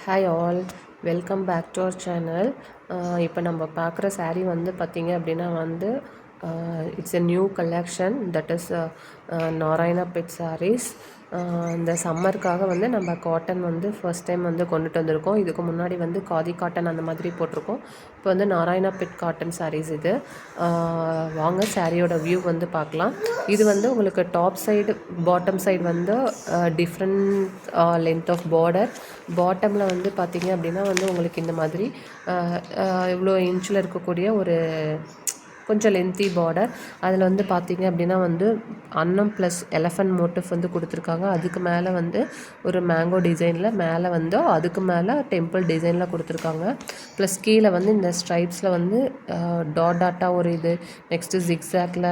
Hi all, welcome back to our channel. இப்போ நம்ம பார்க்குற saree வந்து பார்த்திங்க அப்படின்னா வந்து it's a new collection, that is Narayanpet sarees. இந்த சம்மருக்காக வந்து நம்ம காட்டன் வந்து ஃபர்ஸ்ட் டைம் வந்து கொண்டுட்டு வந்திருக்கோம். இதுக்கு முன்னாடி வந்து காதி காட்டன் அந்த மாதிரி போட்டிருக்கோம். இப்போ வந்து நாராயணபேட் காட்டன் sarees இது. வாங்க சாரியோட வியூ வந்து பார்க்கலாம். இது வந்து உங்களுக்கு டாப் சைடு பாட்டம் சைடு வந்து டிஃப்ரெண்ட் லென்த் ஆஃப் பார்டர். பாட்டமில் வந்து பார்த்திங்க அப்படின்னா வந்து உங்களுக்கு இந்த மாதிரி இவ்வளோ இன்ச்சில் இருக்கக்கூடிய ஒரு கொஞ்சம் லென்த்தி பார்டர். அதில் வந்து பார்த்திங்க அப்படின்னா வந்து அன்னம் ப்ளஸ் எலஃபண்ட் மோட்டிவ் வந்து கொடுத்துருக்காங்க. அதுக்கு மேலே வந்து ஒரு மேங்கோ டிசைனில், மேலே வந்து அதுக்கு மேலே டெம்பிள் டிசைனில் கொடுத்துருக்காங்க. ப்ளஸ் கீழே வந்து இந்த ஸ்ட்ரைப்ஸில் வந்து டாட்டாக ஒரு இது, நெக்ஸ்ட்டு ஜிக்ஸாக்டில்,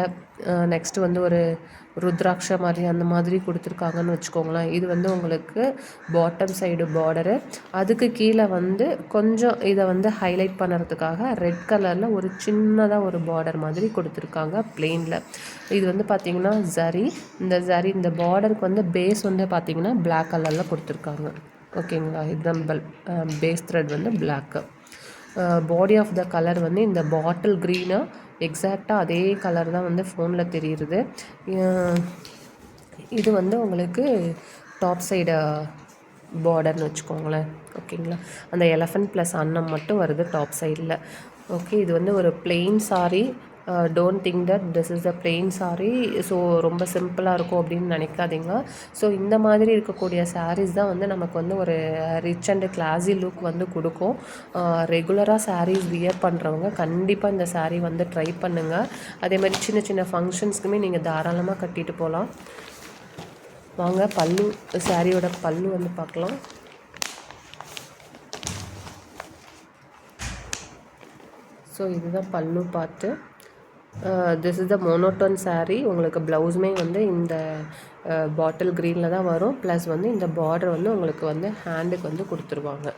நெக்ஸ்ட்டு வந்து ஒரு ருத்ராட்ச மாதிரி அந்த மாதிரி கொடுத்துருக்காங்கன்னு வச்சுக்கோங்களேன். இது வந்து உங்களுக்கு பாட்டம் சைடு பார்டரு. அதுக்கு கீழே வந்து கொஞ்சம் இதை வந்து ஹைலைட் பண்ணுறதுக்காக ரெட் கலரில் ஒரு சின்னதாக ஒரு பார்டர் மாதிரி கொடுத்துருக்காங்க பிளெயினில். இது வந்து பார்த்திங்கன்னா ஜரி. இந்த பார்டருக்கு வந்து பேஸ் வந்து பார்த்திங்கன்னா பிளாக் கலரில் கொடுத்துருக்காங்க. ஓகேங்களா, இதுதான் பேஸ் த்ரெட் வந்து black. Body of the colour வந்து இந்த பாட்டில் க்ரீனாக எக்ஸாக்டாக அதே கலர் தான் வந்து ஃபோனில் தெரியுது. இது வந்து உங்களுக்கு டாப் சைடு பார்டர்னு வச்சுக்கோங்களேன். ஓகேங்களா, அந்த எலஃபண்ட் ப்ளஸ் அன்னம் மட்டும் வருது டாப் சைடில். ஓகே, இது வந்து ஒரு plain sari. Don't think that this is a plain sari. So ரொம்ப சிம்பிளாக இருக்கும் அப்படின்னு நினைக்காதீங்க. ஸோ இந்த மாதிரி இருக்கக்கூடிய சாரீஸ் தான் வந்து நமக்கு வந்து ஒரு ரிச் அண்ட் கிளாஸி லுக் வந்து கொடுக்கும். ரெகுலராக சாரீஸ் வியர் பண்ணுறவங்க கண்டிப்பாக இந்த சாரீ வந்து ட்ரை பண்ணுங்கள். அதே மாதிரி சின்ன சின்ன ஃபங்க்ஷன்ஸ்க்குமே நீங்கள் தாராளமாக கட்டிட்டு போகலாம். வாங்க பல்லு, சாரியோட பல்லு வந்து பார்க்கலாம். ஸோ இதுதான் பல்லு பார்த்து. This is the monotone sari. உங்களுக்கு ப்ளவுஸுமே வந்து இந்த பாட்டில் க்ரீனில் தான் வரும். ப்ளஸ் வந்து இந்த பார்டர் வந்து உங்களுக்கு வந்து ஹேண்டுக்கு வந்து கொடுத்துருவாங்க.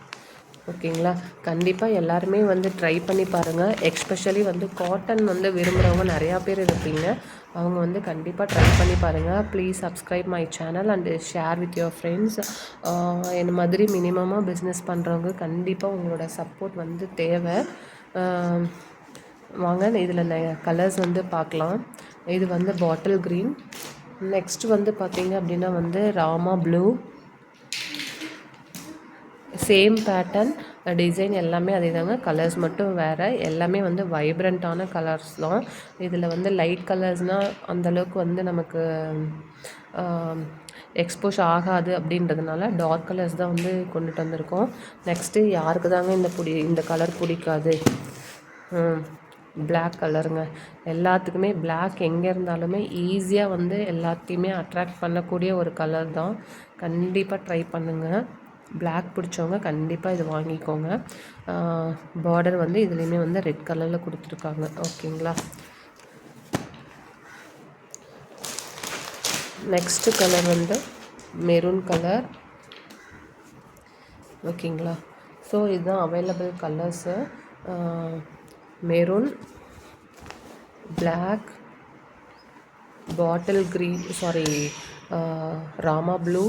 ஓகேங்களா, கண்டிப்பாக எல்லாருமே வந்து ட்ரை பண்ணி பாருங்கள். எக்ஸ்பெஷலி வந்து காட்டன் வந்து விரும்புகிறவங்க நிறையா பேர் இருப்பீங்க. அவங்க வந்து கண்டிப்பாக ட்ரை பண்ணி பாருங்கள். Please subscribe my channel and share with your friends. என்ன மாதிரி மினிமமாக பிஸ்னஸ் பண்ணுறவங்க கண்டிப்பாக உங்களோட சப்போர்ட் வந்து தேவை. வாங்க இதில் கலர்ஸ் வந்து பார்க்கலாம். இது வந்து பாட்டில் க்ரீன். நெக்ஸ்ட் வந்து பார்த்திங்க அப்படின்னா வந்து Rama blue. Same pattern, design எல்லாமே அதே தாங்க, கலர்ஸ் மட்டும் வேறு. எல்லாமே வந்து வைப்ரண்ட்டான கலர்ஸ் தான். இதில் வந்து லைட் கலர்ஸ்னால் அந்தளவுக்கு வந்து நமக்கு எக்ஸ்போஸ் ஆகாது அப்படின்றதுனால டார்க் கலர்ஸ் தான் வந்து கொண்டுட்டு வந்திருக்கோம். நெக்ஸ்ட்டு யாருக்கு தாங்க இந்த கலர் பிடிக்காது? பிளாக் கலருங்க. எல்லாத்துக்குமே பிளாக் எங்கே இருந்தாலுமே ஈஸியாக வந்து எல்லாத்தையுமே அட்ராக்ட் பண்ணக்கூடிய ஒரு கலர் தான். கண்டிப்பாக ட்ரை பண்ணுங்கள். பிளாக் பிடிச்சவங்க கண்டிப்பாக இது வாங்கிக்கோங்க. பார்டர் வந்து இதுலேயுமே வந்து ரெட் கலரில் கொடுத்துருக்காங்க. ஓகேங்களா, நெக்ஸ்ட்டு கலர் வந்து மெரூன் கலர். ஓகேங்களா, ஸோ இதுதான் available colours. Maroon, black, bottle green, sorry Rama blue,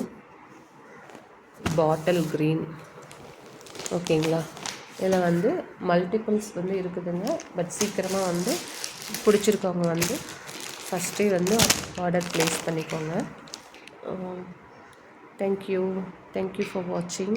bottle green. ஓகேங்களா, இதில் வந்து மல்டிபிள்ஸ் வந்து இருக்குதுங்க. பட் சீக்கிரமாக வந்து பிடிச்சிருக்கவங்க வந்து ஃபஸ்ட்டே வந்து ஆர்டர் ப்ளேஸ் பண்ணிக்கோங்க. தேங்க்யூ ஃபார் வாட்சிங்.